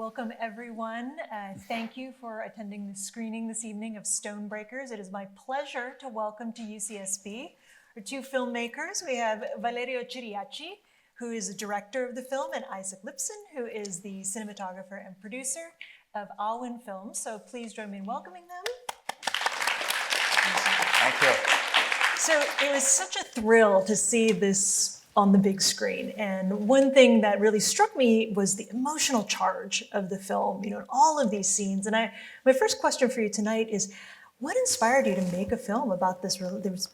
Welcome, everyone. Thank you for attending the screening this evening of Stonebreakers. It is my pleasure to welcome to UCSB our two filmmakers. We have Valerio Ciriaci, who is the director of the film, and Isaak Liptzin, who is the cinematographer and producer of Alwyn Films. So please join me in welcoming them. Thank you. So it was such a thrill to see this on the big screen. And one thing that really struck me was the emotional charge of the film, all of these scenes. And my first question for you tonight is, what inspired you to make a film about this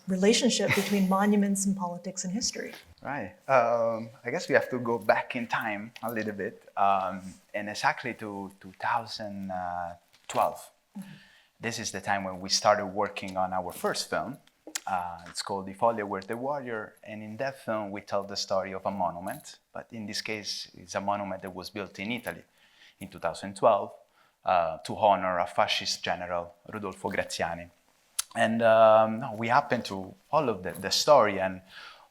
relationship between monuments and politics and history? Right. I guess we have to go back in time a little bit, and exactly to 2012. Mm-hmm. This is the time when we started working on our first film. It's called The Folly Where's the Warrior, and in that film we tell the story of a monument, but in this case it's a monument that was built in Italy in 2012 to honor a fascist general, Rodolfo Graziani. And we happen to follow the story, and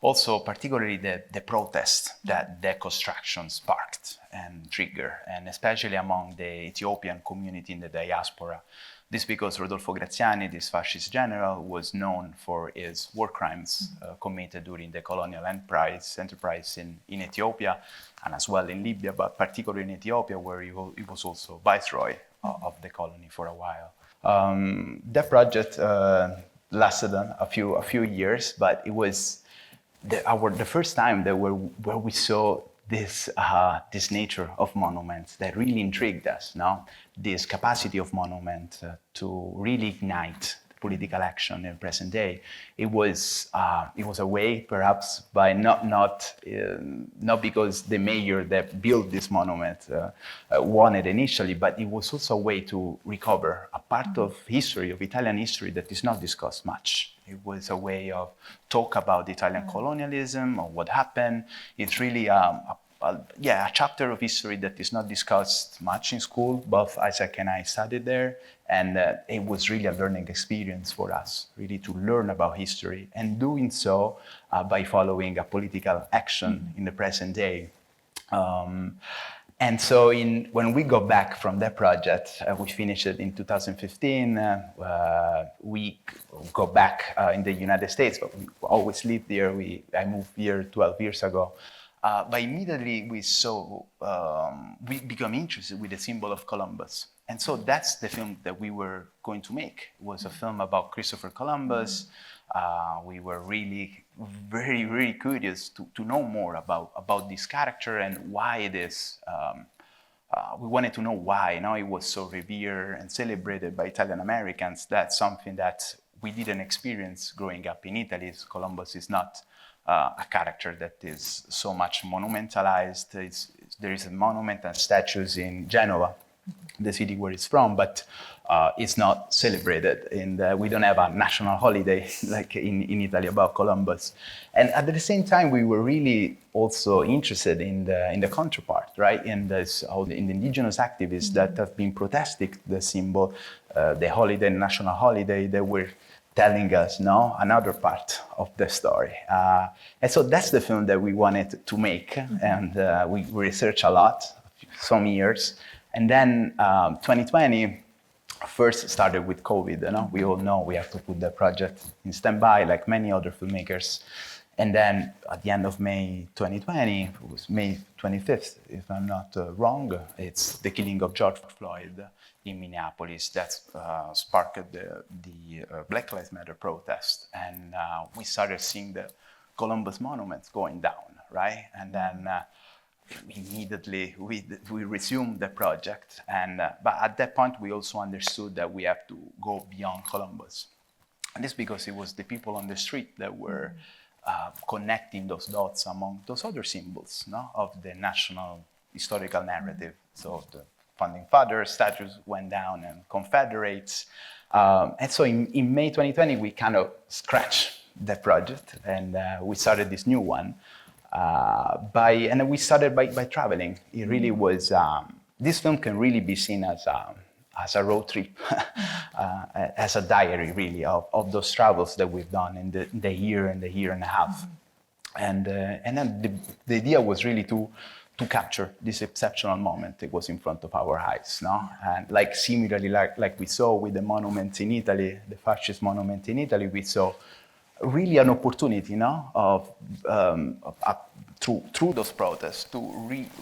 also particularly the protest that the construction sparked and triggered, and especially among the Ethiopian community in the diaspora. This because Rodolfo Graziani, this fascist general, was known for his war crimes committed during the colonial enterprise in Ethiopia, and as well in Libya, but particularly in Ethiopia, where he was also viceroy of the colony for a while. That project lasted a few years, but it was the first time that where we saw this nature of monuments that really intrigued us. Now, this capacity of monument to really ignite political action in the present day. It was a way, perhaps, by not because the mayor that built this monument wanted initially, but it was also a way to recover a part of history, of Italian history, that is not discussed much. It was a way of talk about Italian colonialism or what happened. It's really a chapter of history that is not discussed much in school. Both Isaak and I studied there, and it was really a learning experience for us, really to learn about history, and doing so by following a political action in the present day. And so when we go back from that project, we finished it in 2015, we go back in the United States, but we always lived there. I moved here 12 years ago. But immediately we become interested with the symbol of Columbus. And so that's the film that we were going to make. It was a film about Christopher Columbus. We were really very, very curious to know more about this character and why it is. We wanted to know why. It was so revered and celebrated by Italian Americans. That's something that we didn't experience growing up in Italy. Columbus is not a character that is so much monumentalized. There is a monument and statues in Genoa, the city where it's from, but it's not celebrated. We don't have a national holiday like in Italy about Columbus. And at the same time, we were really also interested in the counterpart, right? In the indigenous activists that have been protesting the symbol, the holiday, national holiday, they were telling us another part of the story. And so that's the film that we wanted to make. And we researched a lot, some years. And then 2020 first started with COVID. We all know we have to put the project in standby like many other filmmakers. And then at the end of May 2020, it was May 25th, if I'm not wrong, it's the killing of George Floyd in Minneapolis that sparked the Black Lives Matter protest. And we started seeing the Columbus monuments going down, right? And then immediately we resumed the project. But at that point, we also understood that we have to go beyond Columbus. And this because it was the people on the street that were connecting those dots among those other symbols of the national historical narrative. So the founding fathers, statues went down, and Confederates. And so in May 2020, we kind of scratched the project, and we started this new one. And we started by traveling. It really was, this film can really be seen as a road trip, as a diary, really, of those travels that we've done in the year and a half. And then the idea was really to to capture this exceptional moment that was in front of our eyes, no? And like similarly, like we saw with the monument in Italy, the fascist monument in Italy, we saw really an opportunity, no, of through those protests to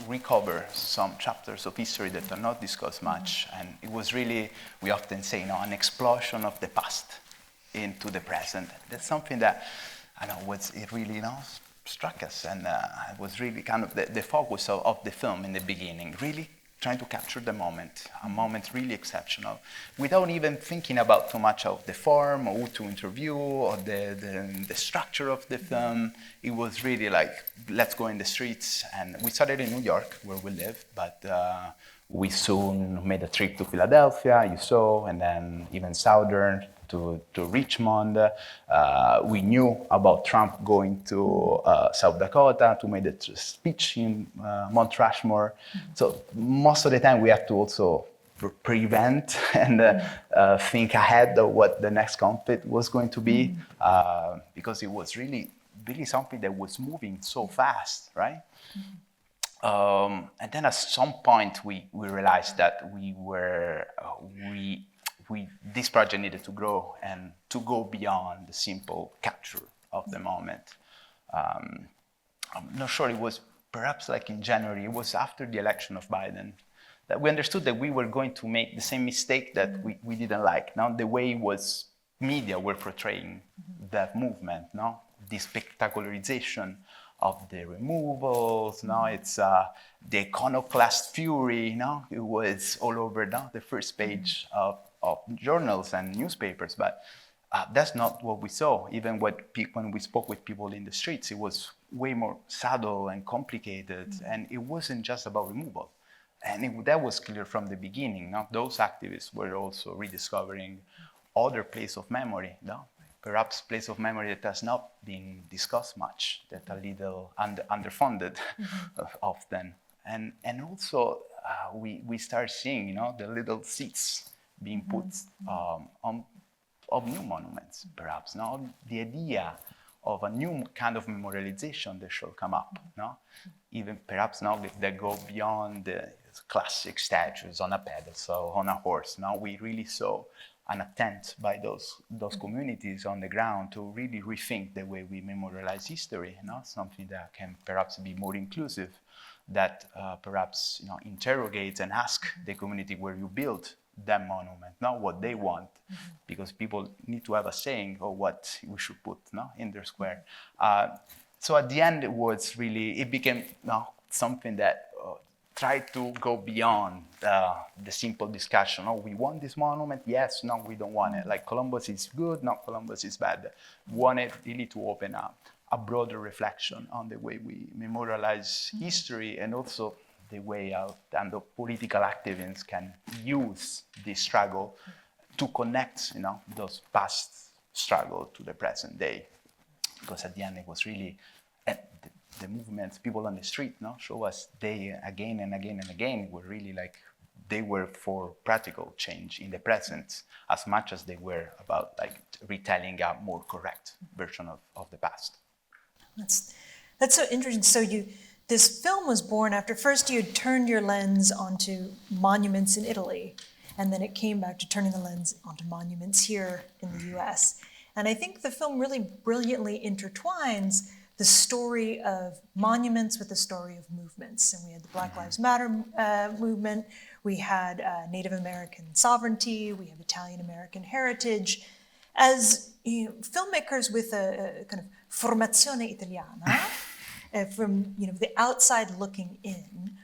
recover some chapters of history that are not discussed much. And it was really, we often say, you know, an explosion of the past into the present. That's something that I know it really, you know, struck us, and it was really kind of the focus of the film in the beginning, really trying to capture the moment, a moment really exceptional, without even thinking about too much of the form or who to interview or the structure of the film. It was really like, let's go in the streets. And we started in New York, where we live, but we soon made a trip to Philadelphia, you saw, and then even southern to Richmond. We knew about Trump going to South Dakota to make a speech in Mount Rushmore. So most of the time we had to also prevent and think ahead of what the next conflict was going to be, because it was really something that was moving so fast, right? And then at some point we realized that this project needed to grow and to go beyond the simple capture of the moment. I'm not sure, it was perhaps like in January, it was after the election of Biden, that we understood that we were going to make the same mistake that we didn't like. Now, the way media were portraying that movement, no? The spectacularization of the removals, no? It's the iconoclast fury, no? It was all over, no? The first page of journals and newspapers, but that's not what we saw. Even when we spoke with people in the streets, it was way more subtle and complicated, and it wasn't just about removal. And that was clear from the beginning. No? Those activists were also rediscovering other places of memory, no? Perhaps place of memory that has not been discussed much, that are a little underfunded often. And also we start seeing, you know, the little seeds being put of new monuments, perhaps. Now, the idea of a new kind of memorialization that should come up, no? Even perhaps now that go beyond the classic statues on a pedestal, on a horse. Now we really saw an attempt by those communities on the ground to really rethink the way we memorialize history, you know? Something that can perhaps be more inclusive, that perhaps, you know, interrogates and ask the community where you built that monument, not what they want, because people need to have a saying of what we should put, no, in their square. So at the end, it became something that tried to go beyond the simple discussion. Oh, we want this monument? Yes, no, we don't want it. Like Columbus is good, no, Columbus is bad. We wanted really to open up a broader reflection on the way we memorialize history, and also the way the political activists can use this struggle to connect, you know, those past struggle to the present day. Because at the end, it was really the movements, people on the street, no, show us they again and again and again were really like they were for practical change in the present as much as they were about like retelling a more correct version of the past. That's so interesting. So this film was born after first you had turned your lens onto monuments in Italy, and then it came back to turning the lens onto monuments here in the US. And I think the film really brilliantly intertwines the story of monuments with the story of movements. And we had the Black Lives Matter movement, we had Native American sovereignty, we have Italian American heritage. As filmmakers with a kind of formazione italiana, from the outside looking in,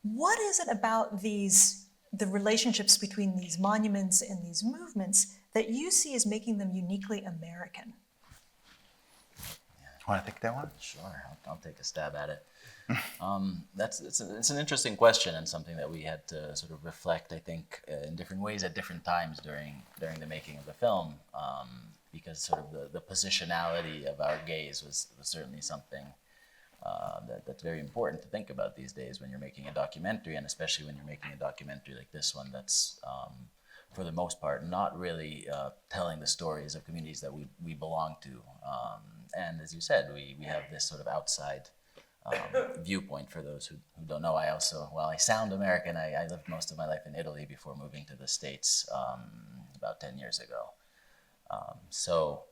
what is it about the relationships between these monuments and these movements that you see as making them uniquely American? Want to take that one? Sure, I'll take a stab at it. It's an interesting question, and something that we had to sort of reflect, I think, in different ways at different times during the making of the film, because sort of the positionality of our gaze was certainly something that's very important to think about these days when you're making a documentary, and especially when you're making a documentary like this one that's, for the most part, not really telling the stories of communities that we belong to. And as you said, we have this sort of outside viewpoint. For those who don't know, I also, while I sound American, I lived most of my life in Italy before moving to the States about 10 years ago. So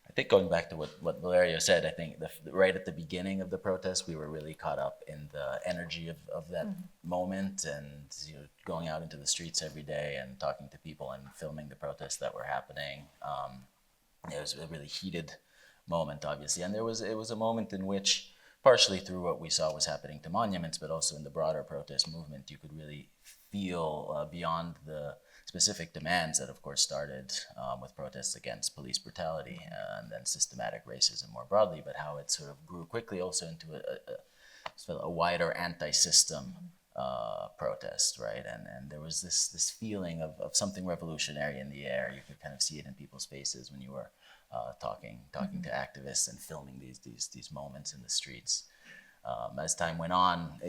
I think going back to what Valerio said, I think right at the beginning of the protest, we were really caught up in the energy of that moment, and going out into the streets every day and talking to people and filming the protests that were happening. It was a really heated moment, obviously, and it was a moment in which, partially through what we saw was happening to monuments, but also in the broader protest movement, you could really feel beyond the specific demands that, of course, started with protests against police brutality and then systematic racism more broadly, but how it sort of grew quickly also into a wider anti-system protest, right? And there was this feeling of something revolutionary in the air. You could kind of see it in people's faces when you were talking to activists and filming these moments in the streets. As time went on,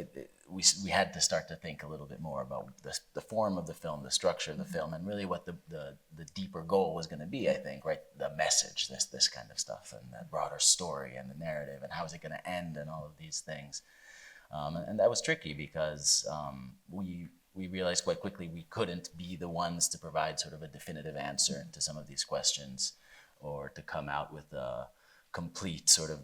we had to start to think a little bit more about the form of the film, the structure of the film, and really what the deeper goal was going to be, I think, right? The message, this kind of stuff, and the broader story and the narrative, and how is it going to end, and all of these things. And that was tricky because we realized quite quickly we couldn't be the ones to provide sort of a definitive answer to some of these questions, or to come out with a complete sort of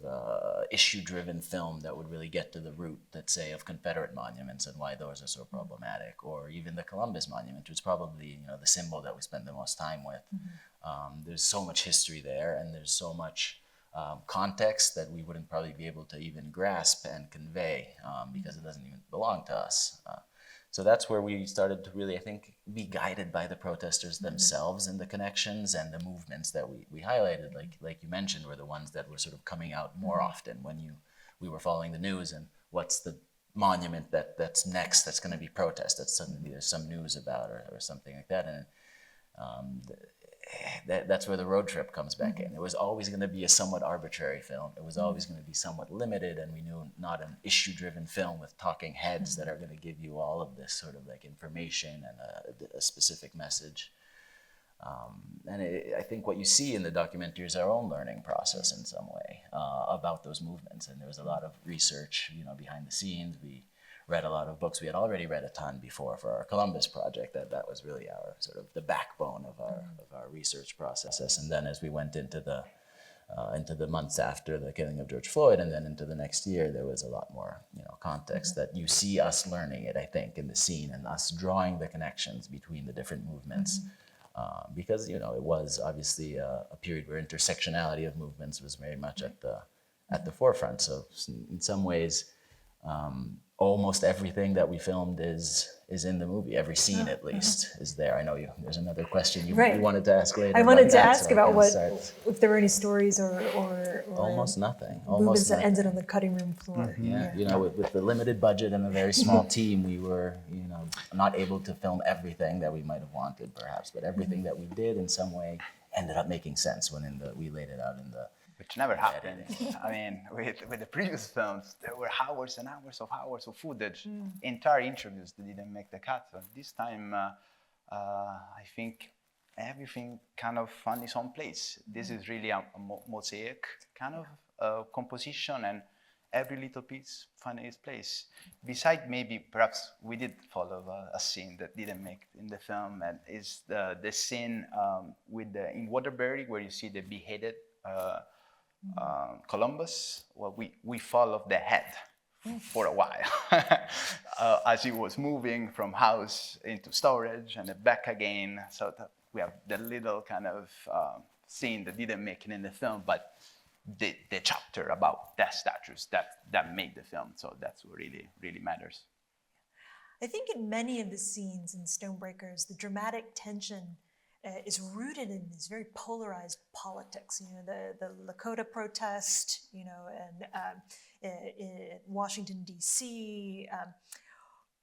issue-driven film that would really get to the root, let's say, of Confederate monuments and why those are so problematic, or even the Columbus Monument, which is probably the symbol that we spend the most time with. There's so much history there, and there's so much context that we wouldn't probably be able to even grasp and convey because it doesn't even belong to us. So that's where we started to really, I think, be guided by the protesters themselves and the connections and the movements that we highlighted, like you mentioned, were the ones that were sort of coming out more often when we were following the news, and what's the monument that's next that's going to be protest, that suddenly there's some news about, or something like that. And that's where the road trip comes back in. It was always going to be a somewhat arbitrary film. It was always going to be somewhat limited, and we knew not an issue-driven film with talking heads that are going to give you all of this sort of like information and a specific message. I think what you see in the documentary is our own learning process in some way about those movements. And there was a lot of research, behind the scenes. We read a lot of books. We had already read a ton before for our Columbus project. That was really our sort of the backbone of our research process. And then as we went into the months after the killing of George Floyd, and then into the next year, there was a lot more context that you see us learning it, I think, in the scene, and us drawing the connections between the different movements. Because it was obviously a period where intersectionality of movements was very much at the forefront. So in some ways, almost everything that we filmed is in the movie. Every scene, at least, is there. I know there's another question you wanted to ask later. I wanted to ask about if there were any stories or almost nothing. Movements that ended on the cutting room floor. Yeah. With the limited budget and a very small team, we were not able to film everything that we might have wanted, perhaps, but everything that we did in some way ended up making sense when we laid it out in the. Which never happened. I mean, with the previous films, there were hours and hours of footage, entire interviews that didn't make the cut. So this time, I think everything kind of found its own place. This is really a mosaic kind of composition, and every little piece found its place. Besides, maybe perhaps we did follow a scene that didn't make it in the film, and is the scene in Waterbury where you see the beheaded Columbus. Well, we followed the head for a while as he was moving from house into storage and back again. So we have the little kind of scene that didn't make it in the film, but the chapter about death statues that made the film. So that's what really matters. I think in many of the scenes in Stonebreakers, the dramatic tension is rooted in this very polarized politics. The Lakota protest, and in Washington, D.C.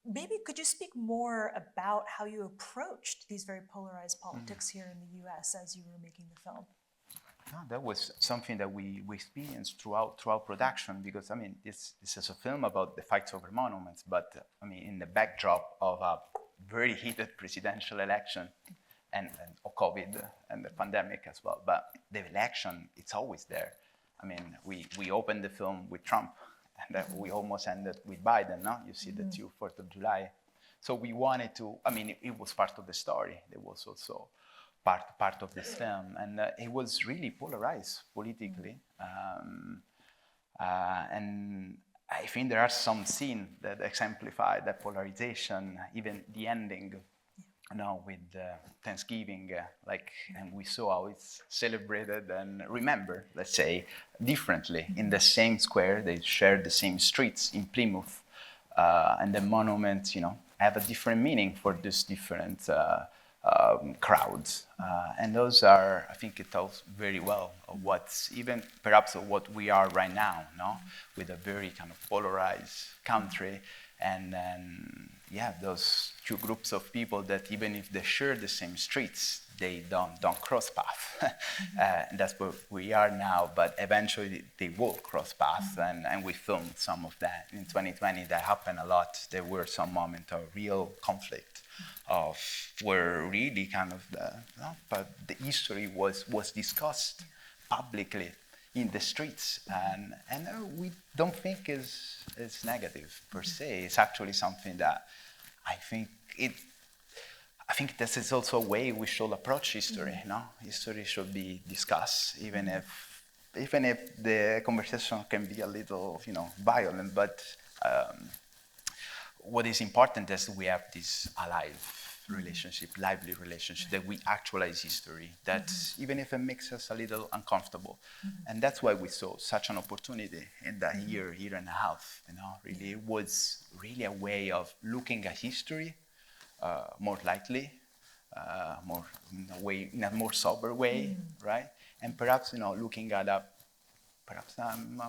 Maybe could you speak more about how you approached these very polarized politics here in the U.S. as you were making the film? No, that was something that we experienced throughout production, because this is a film about the fights over monuments, but in the backdrop of a very heated presidential election. And COVID and the pandemic as well. But the election, it's always there. We opened the film with Trump, and that we almost ended with Biden, no? You see the 4th of July. So we wanted to, I mean, it was part of the story. It was also part of this film. And it was really polarized politically. And I think there are some scenes that exemplify that polarization, even the ending, with Thanksgiving, and we saw how it's celebrated and remembered, let's say, differently. In the same square, they share the same streets in Plymouth, and the monuments, have a different meaning for these different crowds. And those are, I think it tells very well of what's even perhaps of what we are right now, with a very kind of polarized country. And then, those two groups of people that even if they share the same streets, they don't cross paths. And that's where we are now, but eventually they will cross paths, and we filmed some of that in 2020. That happened a lot. There were some moments of real conflict, where really kind of but the history was discussed publicly in the streets, and we don't think is negative per se. It's actually something that I think this is also a way we should approach history. History should be discussed, even if the conversation can be a little violent. But what is important is we have this alive relationship, lively relationship, that we actualize history, that even if it makes us a little uncomfortable. And that's why we saw such an opportunity in that year and a half. Really, it was really a way of looking at history more lightly, in a more sober way, right? And perhaps looking at a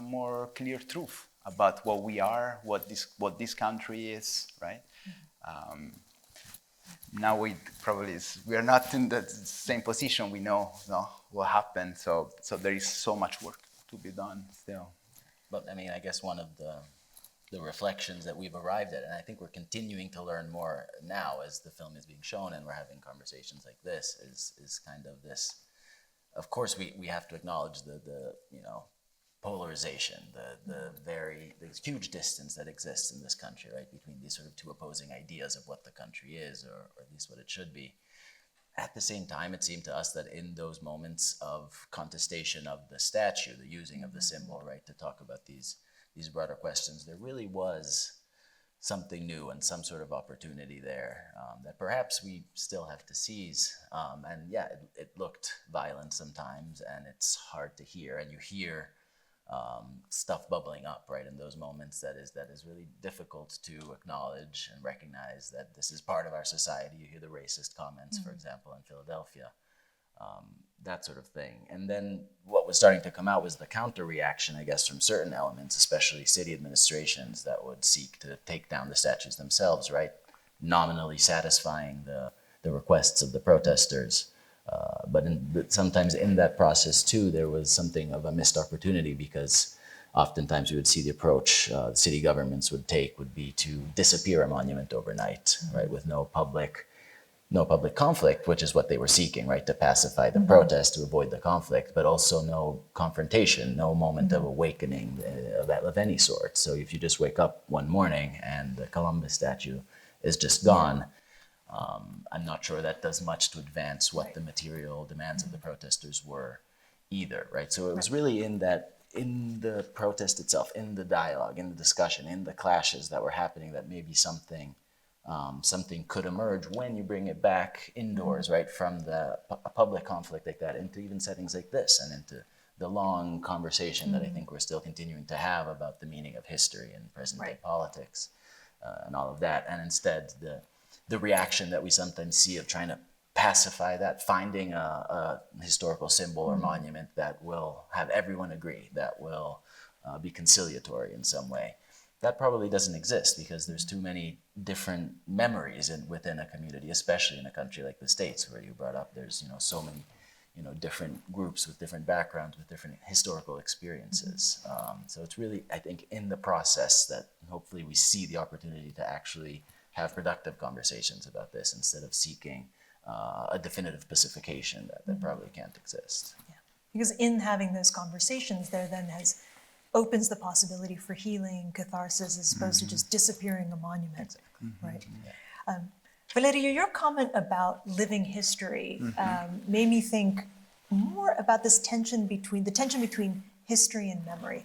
more clear truth about what we are, what this country is, right? Now we are not in the same position. We know what happened, so there is so much work to be done still. But I mean, I guess one of the reflections that we've arrived at, and I think we're continuing to learn more now as the film is being shown and we're having conversations like this, is kind of this. Of course, we have to acknowledge the polarization, the huge distance that exists in this country, right, between these sort of two opposing ideas of what the country is, or at least what it should be. At the same time, it seemed to us that in those moments of contestation of the statue, the using of the symbol, right, to talk about these broader questions, there really was something new and some sort of opportunity there that perhaps we still have to seize. And it looked violent sometimes, and it's hard to hear, and you hear stuff bubbling up, right, in those moments that is really difficult to acknowledge and recognize that this is part of our society. You hear the racist comments, for example, in Philadelphia, that sort of thing. And then what was starting to come out was the counter reaction, I guess, from certain elements, especially city administrations that would seek to take down the statues themselves, right, nominally satisfying the requests of the protesters. But sometimes in that process, too, there was something of a missed opportunity, because oftentimes we would see the approach the city governments would be to disappear a monument overnight, right, with no public conflict, which is what they were seeking, right, to pacify the protest, to avoid the conflict, but also no confrontation, no moment of awakening of any sort. So if you just wake up one morning and the Columbus statue is just gone, I'm not sure that does much to advance what the material demands of the protesters were either, right? So it was really in the protest itself, in the dialogue, in the discussion, in the clashes that were happening, that maybe something could emerge when you bring it back indoors, right, from a public conflict like that into even settings like this, and into the long conversation that I think we're still continuing to have about the meaning of history and present-day politics and all of that. And instead, the reaction that we sometimes see of trying to pacify that, finding a historical symbol or monument that will have everyone agree, that will be conciliatory in some way, that probably doesn't exist, because there's too many different memories within a community, especially in a country like the States, where you brought up there's so many different groups with different backgrounds, with different historical experiences. So it's really, I think, in the process that hopefully we see the opportunity to actually have productive conversations about this, instead of seeking a definitive pacification that probably can't exist. Yeah. Because in having those conversations, there then has opens the possibility for healing, catharsis, as opposed to just disappearing a monument, right? Valerio, your comment about living history made me think more about this tension between history and memory.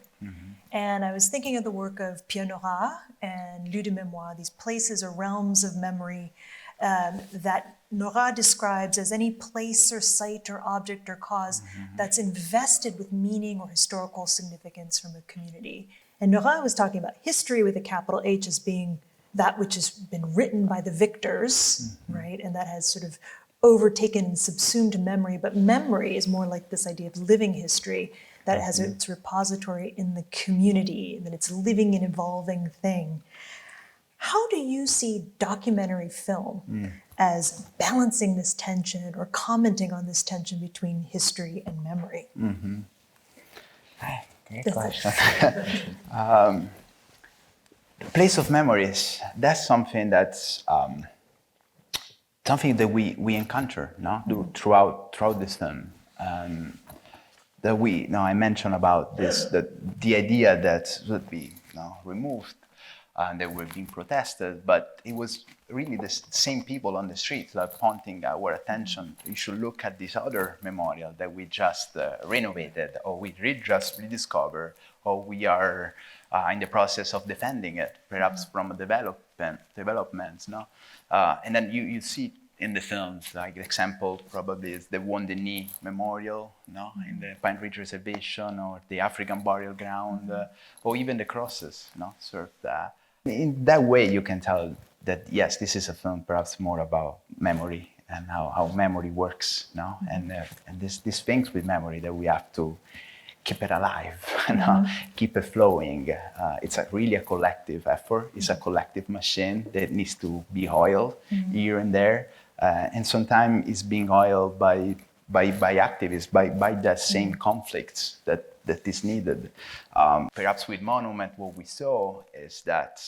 And I was thinking of the work of Pierre Nora and Lieux de Mémoire, these places or realms of memory that Nora describes as any place or site or object or cause that's invested with meaning or historical significance from a community. And Nora was talking about history with a capital H as being that which has been written by the victors, right? And that has sort of overtaken and subsumed memory. But memory is more like this idea of living history that has its repository in the community, and that it's a living and evolving thing. How do you see documentary film as balancing this tension or commenting on this tension between history and memory? Great question. Place of memories, that's something that's something that we encounter throughout this film. That I mentioned about this, the idea that would be removed and they were being protested, but it was really the same people on the street that pointing our attention. You should look at this other memorial that we just renovated, or we just rediscovered, or we are in the process of defending it, perhaps from a developments. And then you see in the films, like the example probably is the Wounded Knee Memorial, in the Pine Ridge Reservation, or the African Burial Ground, or even the crosses, served. In that way, you can tell that yes, this is a film perhaps more about memory and how memory works, and these things with memory that we have to keep it alive, keep it flowing. It's really a collective effort. It's a collective machine that needs to be oiled here and there. And sometimes it's being oiled by activists, by that same conflicts that is needed. Perhaps with Monument, what we saw is that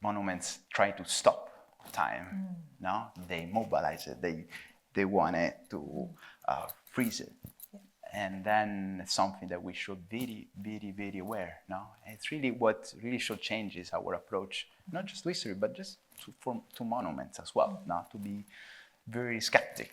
monuments try to stop time. They mobilize it. They want it to freeze it. And then it's something that we should be very aware. It's really what really should change is our approach, not just to history, but just to monuments as well. To be very skeptic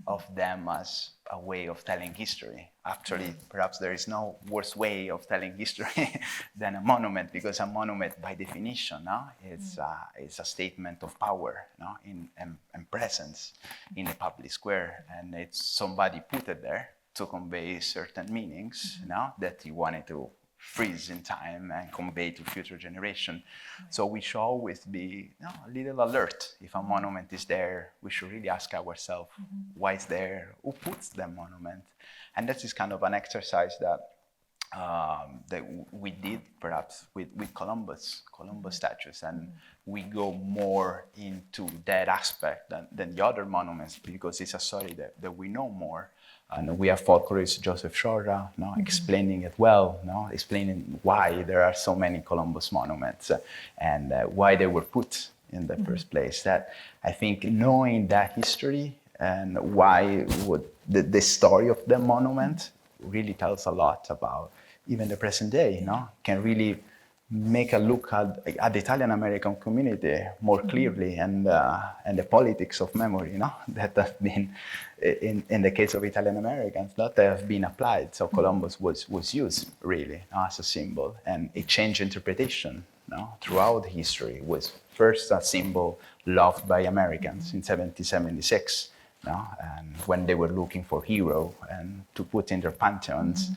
of them as a way of telling history. Actually, perhaps there is no worse way of telling history than a monument, because a monument, by definition, it's a statement of power, and presence in the public square, and it's somebody put it there to convey certain meanings, that he wanted to freeze in time and convey to future generation. So we should always be a little alert. If a monument is there, we should really ask ourselves, why it's there, who puts the monument? And that is kind of an exercise that we did perhaps with Columbus statues, and we go more into that aspect than the other monuments, because it's a story that we know more. And we have folklorist Joseph Shora, explaining it well, explaining why there are so many Columbus monuments and why they were put in the first place. That I think knowing that history and why the story of the monument really tells a lot about even the present day. Can really make a look at the Italian American community more clearly, and the politics of memory, that have been in the case of Italian Americans, that have been applied. So Columbus was used really as a symbol, and it changed interpretation throughout history. It was first a symbol loved by Americans in 1776, and when they were looking for hero and to put in their pantheons.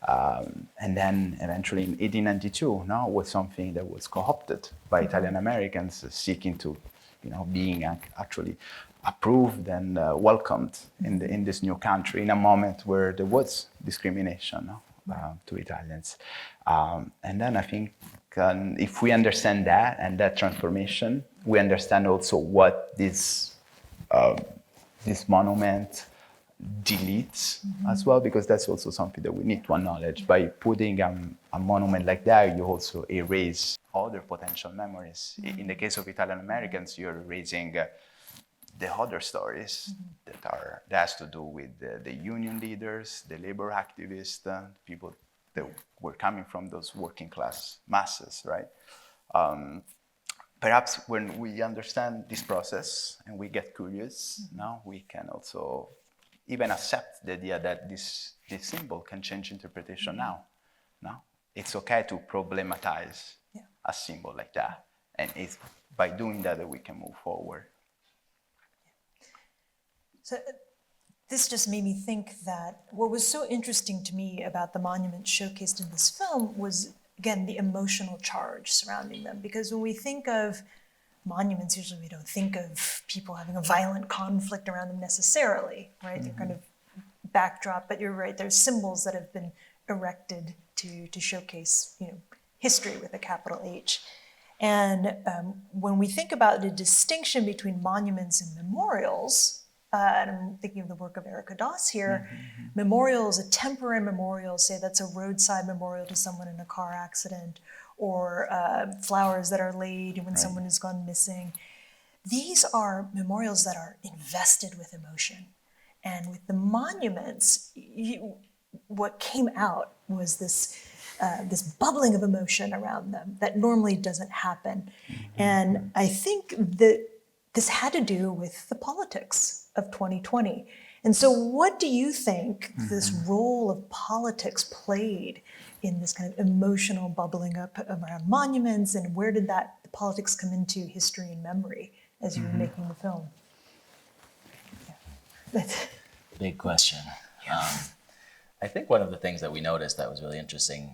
And then eventually in 1892, was something that was co-opted by Italian Americans seeking to, being actually approved and welcomed in this new country in a moment where there was discrimination to Italians. And then I think if we understand that and that transformation, we understand also what this monument deletes as well, because that's also something that we need to acknowledge. By putting a monument like that, you also erase other potential memories. In the case of Italian Americans, you're erasing the other stories that has to do with the union leaders, the labor activists, people that were coming from those working class masses, right? Perhaps when we understand this process and we get curious, now we can also even accept the idea that this symbol can change interpretation now. No? It's okay to problematize a symbol like that. And it's by doing that we can move forward. So this just made me think that what was so interesting to me about the monuments showcased in this film was, again, the emotional charge surrounding them. Because when we think of monuments, usually we don't think of people having a violent conflict around them necessarily, right? They're kind of backdrop, but you're right, there's symbols that have been erected to showcase, history with a capital H. And when we think about the distinction between monuments and memorials, and I'm thinking of the work of Erica Doss here, memorials, a temporary memorial, say that's a roadside memorial to someone in a car accident, or flowers that are laid when someone has gone missing. These are memorials that are invested with emotion. And with the monuments, what came out was this bubbling of emotion around them that normally doesn't happen. And I think that this had to do with the politics of 2020. And so what do you think this role of politics played in this kind of emotional bubbling up around monuments, and where did the politics come into history and memory as you were making the film? Big question. I think one of the things that we noticed that was really interesting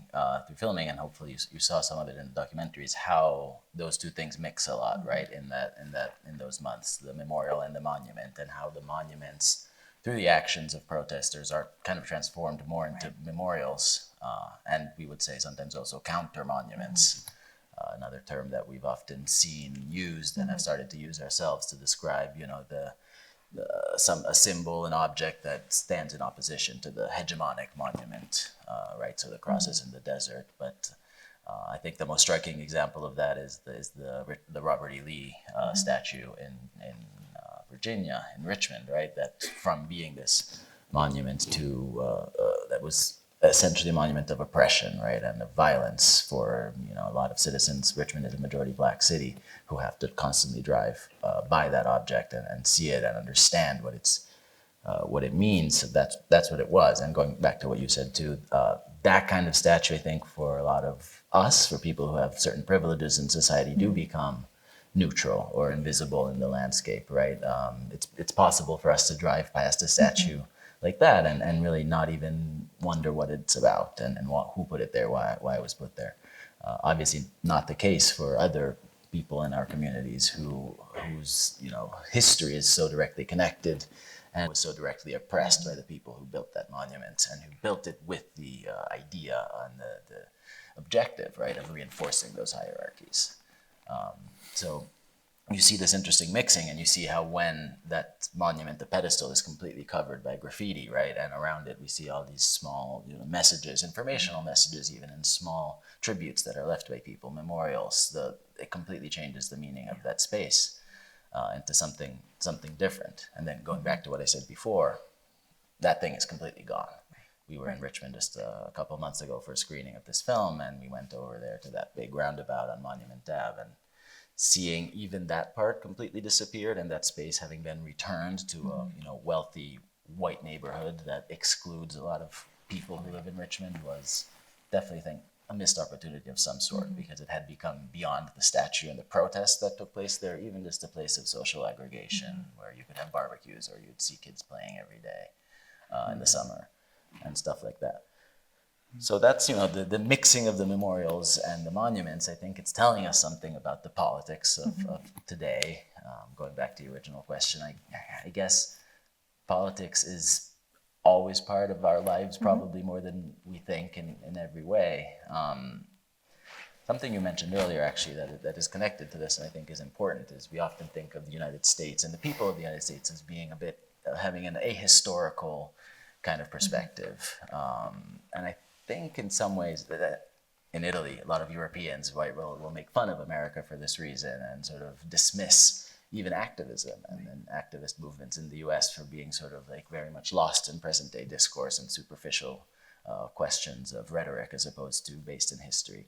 through filming, and hopefully you saw some of it in the documentary, is how those two things mix a lot, right? In those months, the memorial and the monument, and how the monuments, through the actions of protesters, are kind of transformed more into memorials, and we would say sometimes also counter monuments. Another term that we've often seen used and have started to use ourselves to describe, a symbol, an object that stands in opposition to the hegemonic monument, right? So the crosses in the desert. But I think the most striking example of that is the Robert E. Lee statue in Virginia, in Richmond, right? That from being this monument to that was essentially a monument of oppression, right, and of violence for a lot of citizens. Richmond is a majority black city who have to constantly drive by that object and see it and understand what it means. That's what it was. And going back to what you said too, that kind of statue, I think, for a lot of us, for people who have certain privileges in society, do become neutral or invisible in the landscape, right? It's possible for us to drive past a statue like that and really not even wonder what it's about and who put it there, why it was put there. Obviously not the case for other people in our communities whose history is so directly connected and was so directly oppressed by the people who built that monument and who built it with the idea and the objective, right, of reinforcing those hierarchies. So you see this interesting mixing, and you see how when that monument, the pedestal, is completely covered by graffiti, right, and around it we see all these small messages, informational messages, even in small tributes that are left by people, memorials. It completely changes the meaning of that space into something different. And then going back to what I said before, that thing is completely gone. We were in Richmond just a couple months ago for a screening of this film, and we went over there to that big roundabout on Monument Ave, and seeing even that part completely disappeared and that space having been returned to a wealthy white neighborhood that excludes a lot of people who live in Richmond was definitely, I think, a missed opportunity of some sort, because it had become beyond the statue and the protests that took place there, even just a place of social aggregation where you could have barbecues or you'd see kids playing every day in the summer and stuff like that. So that's, the mixing of the memorials and the monuments. I think it's telling us something about the politics of today. Going back to the original question, I guess politics is always part of our lives, probably more than we think in every way. Something you mentioned earlier, actually, that is connected to this and I think is important, is we often think of the United States and the people of the United States as being a bit, having an ahistorical kind of perspective. And I think in some ways that in Italy, a lot of Europeans will make fun of America for this reason and sort of dismiss even activism and activist movements in the US for being sort of like very much lost in present day discourse and superficial questions of rhetoric as opposed to based in history.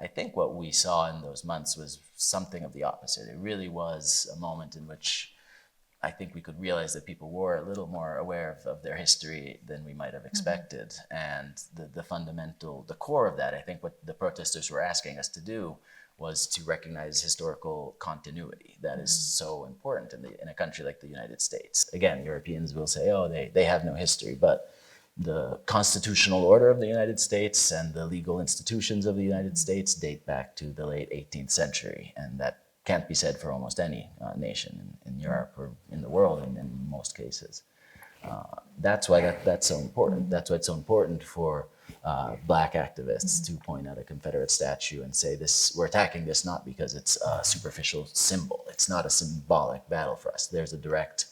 I think what we saw in those months was something of the opposite. It really was a moment in which I think we could realize that people were a little more aware of their history than we might have expected. And the core of that, I think what the protesters were asking us to do was to recognize historical continuity that is so important in a country like the United States. Again, Europeans will say, oh, they have no history, but the constitutional order of the United States and the legal institutions of the United States date back to the late 18th century, and that can't be said for almost any nation in Europe or in the world in most cases. That's why that's so important. That's why it's so important for Black activists to point at a Confederate statue and say, we're attacking this not because it's a superficial symbol. It's not a symbolic battle for us. There's a direct,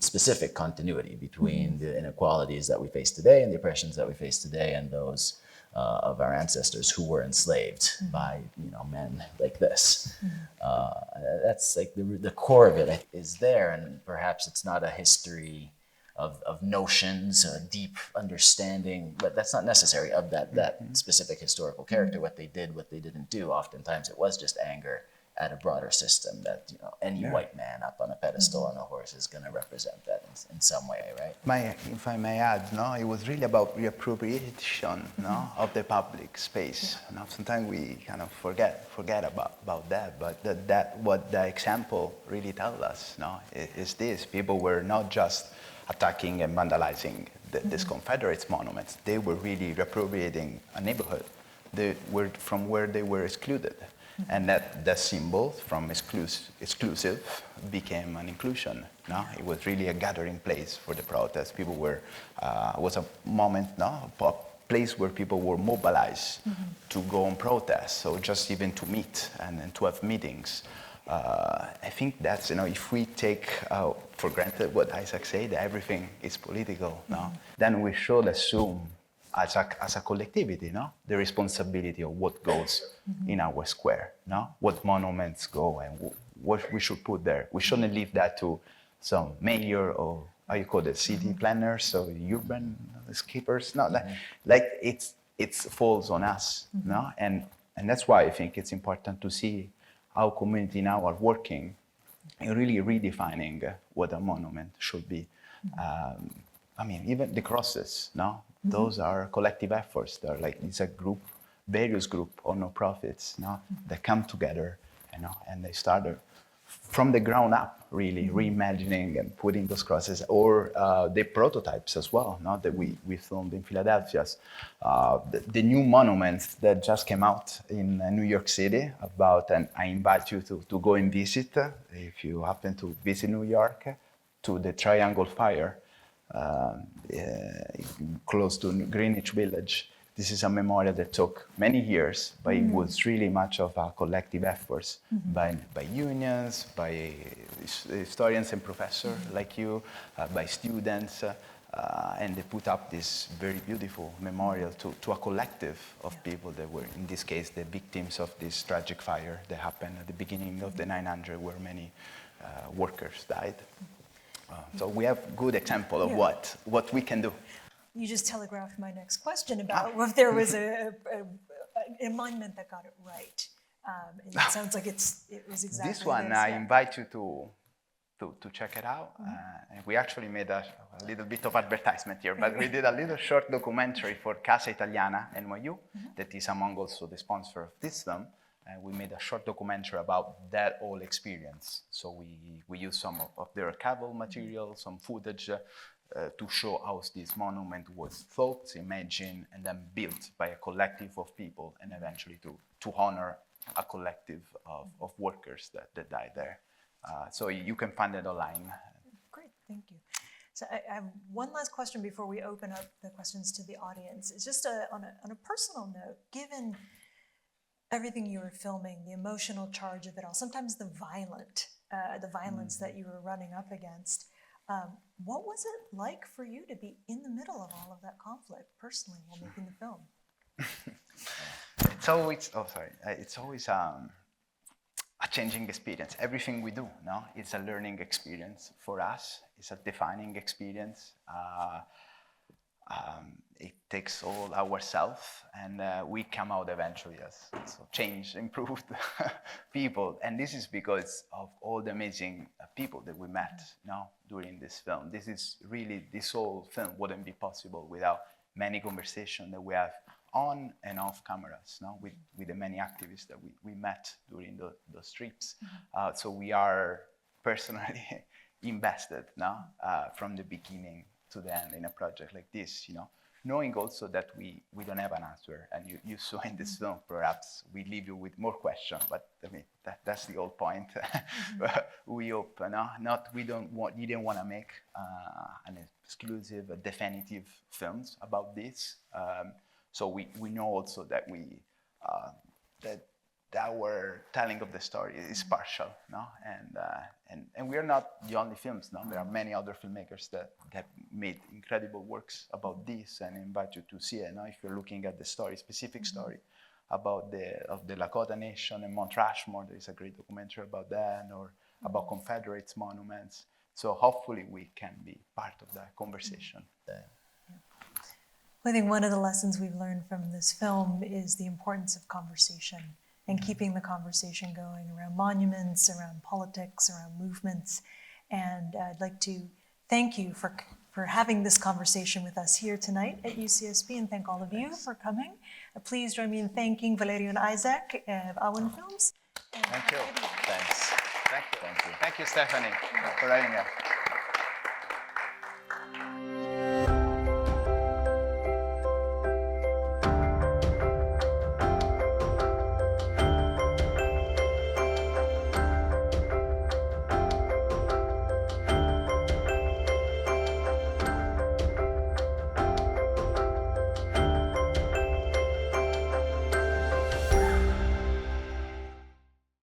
specific continuity between the inequalities that we face today and the oppressions that we face today and those of our ancestors who were enslaved by men like this. That's like the core of it is there, and perhaps it's not a history of notions, a deep understanding, but that's not necessary of that specific historical character, what they did, what they didn't do. Oftentimes it was just anger at a broader system that any white man up on a pedestal on a horse is going to represent that in some way, right? If I may add, it was really about reappropriation, of the public space. Sometimes we kind of forget about that, but that what the example really tells us, is this: people were not just attacking and vandalizing these Confederates monuments; they were really reappropriating a neighborhood from where they were excluded. And that symbol from exclusive became an inclusion. It was really a gathering place for the protest. People was a moment, a place where people were mobilized to go on protest, so just even to meet and to have meetings. I think that's, if we take for granted what Isaak said, that everything is political, then we should assume as a collectivity, the responsibility of what goes in our square, what monuments go and what we should put there. We shouldn't leave that to some mayor or how you call it, city planners or urban skippers. Like it falls on us, and that's why I think it's important to see how community now are working in really redefining what a monument should be. Even the crosses, those are collective efforts. They're it's a group, various group of no-profits, that come together, and they started from the ground up, really reimagining and putting those crosses, or the prototypes as well, that we filmed in Philadelphia. The new monuments that just came out in New York City and I invite you to go and visit, if you happen to visit New York, to the Triangle Fire, close to Greenwich Village. This is a memorial that took many years, but it was really much of a collective efforts by unions, by historians and professors like you, by students, and they put up this very beautiful memorial to a collective of people that were, in this case, the victims of this tragic fire that happened at the beginning of the 900, where many workers died. So we have good example of what we can do. You just telegraphed my next question about if there was an monument that got it right. It sounds like it was exactly this one. This, I invite you to check it out. We actually made a little bit of advertisement here, but we did a little short documentary for Casa Italiana NYU, that is among also the sponsor of this film. We made a short documentary about that whole experience. So we used some of the archival material, some footage to show how this monument was thought, imagined, and then built by a collective of people, and eventually to honor a collective of workers that died there. So you can find it online. Great, thank you. So I have one last question before we open up the questions to the audience. It's just on a personal note, given everything you were filming, the emotional charge of it all, sometimes the violence that you were running up against. What was it like for you to be in the middle of all of that conflict personally while making the film? It's always a changing experience. Everything we do, it's a learning experience for us. It's a defining experience. it takes all ourselves, and we come out eventually as so changed, improved people. And this is because of all the amazing people that we met during this film. This whole film wouldn't be possible without many conversations that we have on and off cameras, with the many activists that we met during those trips. So we are personally invested from the beginning to the end in a project like this, knowing also that we don't have an answer. And you saw in this film, perhaps we leave you with more questions, but I mean, that's the whole point. We hope, we didn't want to make an exclusive, definitive films about this. So we know also that that our telling of the story is partial, and we are not the only films. There are many other filmmakers that have made incredible works about this, and I invite you to see it. If you're looking at the story, specific story about the Lakota Nation and Mount Rushmore, there is a great documentary about that, or about Confederates monuments. So hopefully we can be part of that conversation. I think one of the lessons we've learned from this film is the importance of conversation and keeping the conversation going around monuments, around politics, around movements. And I'd like to thank you for having this conversation with us here tonight at UCSB, and thank all of you for coming. Please join me in thanking Valerio and Isaak of Awan Films. Thank you. Thanks. Thank you, Stephanie, for having us.